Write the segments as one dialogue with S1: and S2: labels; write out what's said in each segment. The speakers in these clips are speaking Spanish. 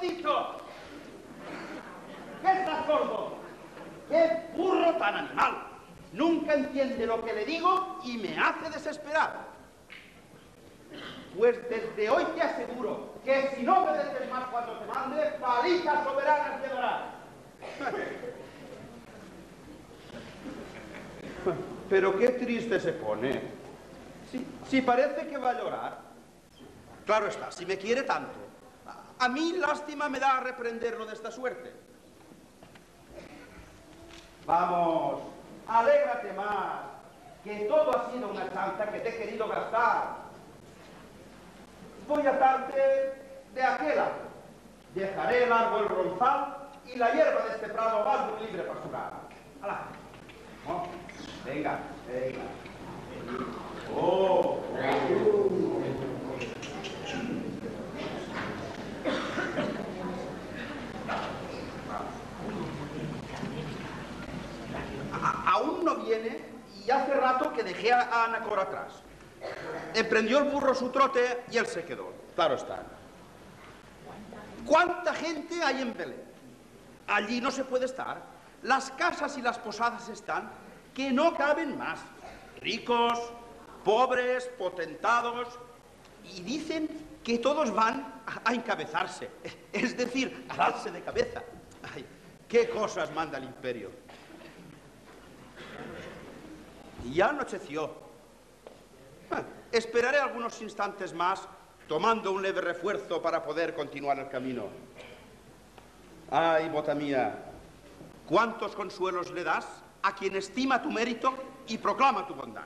S1: dicho! ¿Qué estás sordo? ¡Qué burro tan animal! Nunca entiende lo que le digo y me hace desesperar. Pues desde hoy te aseguro que si no obedeces más cuando te mande, palizas soberanas llevarás. Pero qué triste se pone. Si parece que va a llorar. Claro está, si me quiere tanto. A mí lástima me da reprenderlo de esta suerte. Vamos, alégrate más, que todo ha sido una chanza que te he querido gastar. Voy a darte de aquel lado. Dejaré largo el ronzal y la hierba de este prado va muy libre pasturar. ¡Hala! ¿No? Venga, venga. ¡Oh! Aún no viene y hace rato que dejé a Anacor atrás. Emprendió el burro su trote y él se quedó. Claro está. ¿Cuánta gente hay en Belén? Allí no se puede estar. Las casas y las posadas están que no caben más. Ricos, pobres, potentados. Y dicen que todos van a encabezarse. Es decir, a darse de cabeza. Ay, qué cosas manda el imperio. Y ya anocheció. Esperaré algunos instantes más, tomando un leve refuerzo para poder continuar el camino. Ay, bota mía, ¿cuántos consuelos le das a quien estima tu mérito y proclama tu bondad?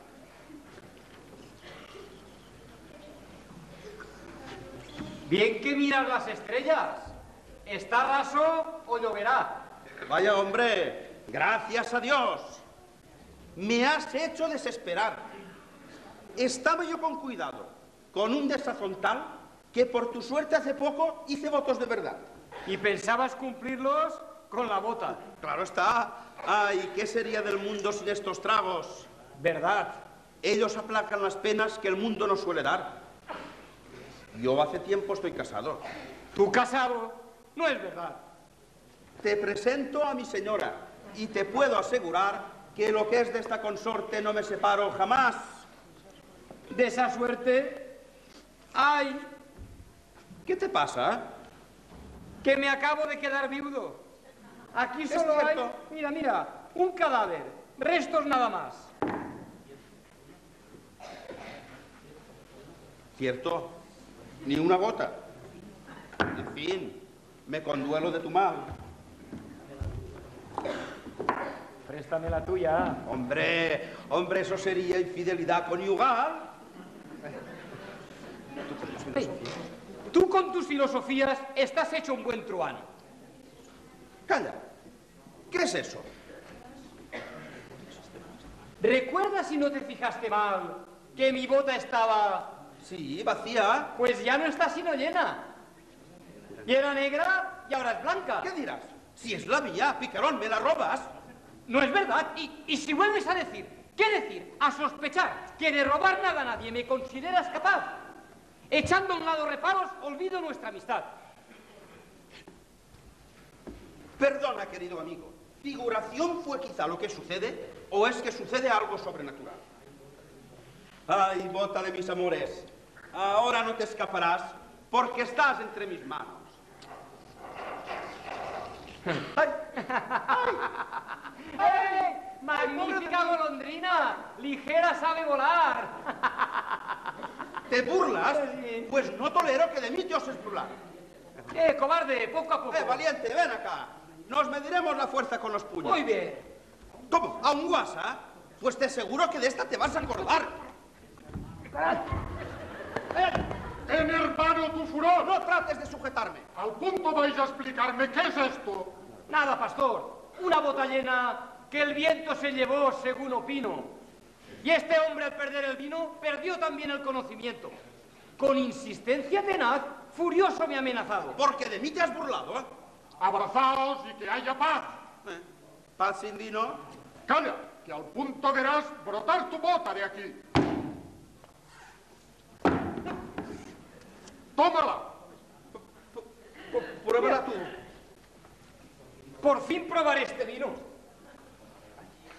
S2: Bien que miras las estrellas. ¿Está raso o lloverá?
S1: Vaya, hombre, gracias a Dios. Me has hecho desesperar. Estaba yo con cuidado, con un desazón tal que por tu suerte hace poco hice votos de verdad.
S2: ¿Y pensabas cumplirlos con la bota?
S1: Claro está. Ay, ¿qué sería del mundo sin estos tragos?
S2: ¿Verdad?
S1: Ellos aplacan las penas que el mundo no suele dar. Yo hace tiempo estoy casado.
S2: ¿Tú casado? No es verdad.
S1: Te presento a mi señora y te puedo asegurar que lo que es de esta consorte no me separo jamás.
S2: ¿De esa suerte? ¡Ay!
S1: ¿Qué te pasa?
S2: Que me acabo de quedar viudo. Aquí solo hay, mira, mira, un cadáver. Restos nada más.
S1: Cierto, ni una gota. En fin, me conduelo de tu mal.
S2: Préstame la tuya.
S1: Hombre, eso sería infidelidad conyugal.
S2: Tú con tus filosofías estás hecho un buen truano.
S1: Calla. ¿Qué es eso?
S2: ¿Recuerdas, si no te fijaste mal, que mi bota estaba...
S1: Sí, vacía.
S2: Pues ya no está sino llena. Y era negra y ahora es blanca.
S1: ¿Qué dirás? Si es la mía, picarón, ¿me la robas?
S2: No es verdad. Y si vuelves a decir, ¿qué decir? A sospechar que de robar nada a nadie me consideras capaz. Echando a un lado reparos, olvido nuestra amistad.
S1: Perdona, querido amigo. ¿Figuración fue quizá lo que sucede o es que sucede algo sobrenatural? Ay, bota de mis amores, ahora no te escaparás porque estás entre mis manos. ¡Ay! ¡Ay!
S2: ¡Ay! ¡Magnífica golondrina! ¡Ligera sabe volar!
S1: ¿Te burlas?
S2: Sí.
S1: Pues no tolero que de mí te oses burlar.
S2: Cobarde! Poco a poco.
S1: Valiente, ven acá. Nos mediremos la fuerza con los puños.
S2: Muy bien.
S1: ¿Cómo? ¿A un guasa? Pues te aseguro que de esta te vas a acordar.
S3: Enervado tu furor.
S1: No trates de sujetarme.
S3: Al punto vais a explicarme qué es esto.
S2: Nada, pastor. Una bota llena que el viento se llevó, según opino. Y este hombre, al perder el vino, perdió también el conocimiento. Con insistencia tenaz, furioso me ha amenazado.
S1: Porque de mí te has burlado, ¿eh?
S3: Abrazaos y que haya paz.
S1: ¿Paz sin vino?
S3: Calla, que al punto verás brotar tu bota de aquí. Tómala.
S1: Pruébala tú.
S2: Por fin probaré este vino.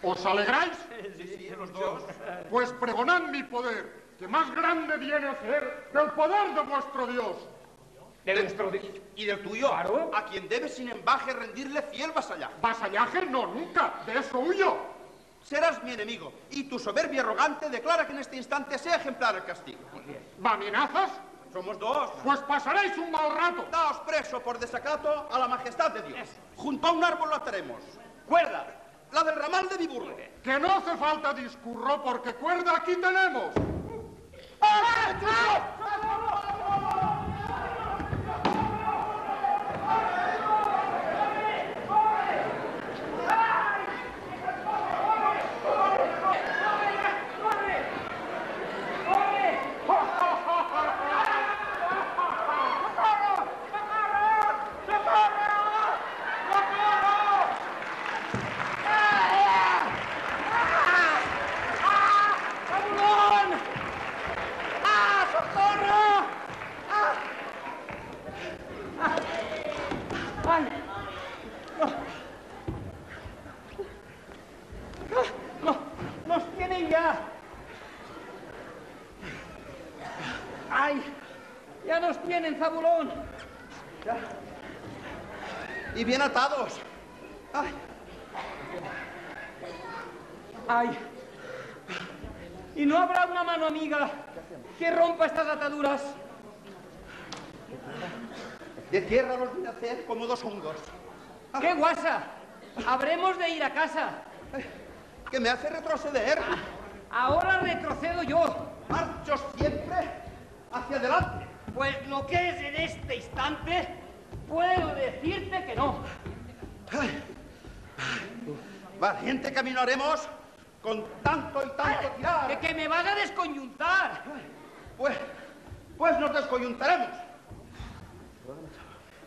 S3: ¿Os alegráis?
S1: Sí, los dos.
S3: Pues pregonad mi poder, que más grande viene a ser que el poder de vuestro Dios.
S2: De nuestro Dios.
S1: Y del tuyo,
S2: Claro.
S1: a quien debes sin embaje rendirle fiel vasallaje.
S3: Vasallaje no, nunca. De eso huyo.
S1: Serás mi enemigo, y tu soberbia arrogante declara que en este instante sea ejemplar el castigo.
S3: ¿Me amenazas?
S1: Somos dos.
S3: Pues pasaréis un mal rato.
S1: Daos preso por desacato a la majestad de Dios. Junto a un árbol lo ataremos. Cuerda, la del ramal de mi burro.
S3: Que no hace falta discurro porque cuerda aquí tenemos.
S2: ¡Fabulón! ¡Ah, socorro! ¡Ah! ¡Ah! ¡Ay! ¡No! ¡No! ¡Nos tienen ya! ¡Ay! ¡Ya nos tienen, Fabulón!
S1: Ya. Y bien atados. Ay,
S2: ¡Ay! ¿Y no habrá una mano amiga que rompa estas ataduras?
S1: de tierra los vine a hacer como dos hongos.
S2: ¡Qué guasa! Habremos de ir a casa.
S1: Que me hace retroceder.
S2: Ahora retrocedo yo.
S1: Marcho siempre hacia adelante.
S2: Pues lo que es en este instante, puedo decirte que no.
S1: Valiente camino haremos con tanto y tanto tirar.
S2: Que me vas a desconyuntar.
S1: Pues nos descoyuntaremos.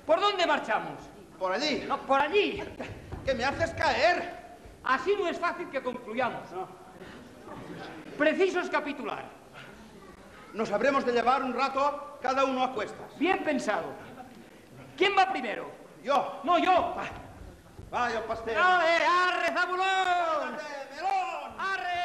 S2: ¿Por dónde marchamos?
S1: Por allí.
S2: No, por allí.
S1: Que me haces caer.
S2: Así no es fácil que concluyamos. Preciso es capitular.
S1: Nos habremos de llevar un rato cada uno a cuestas.
S2: Bien pensado. ¿Quién va primero?
S1: Yo.
S2: No, yo.
S1: Vaya pastel.
S2: ¡Arre, Zabulón!
S1: ¡Melón!
S2: ¡Arre!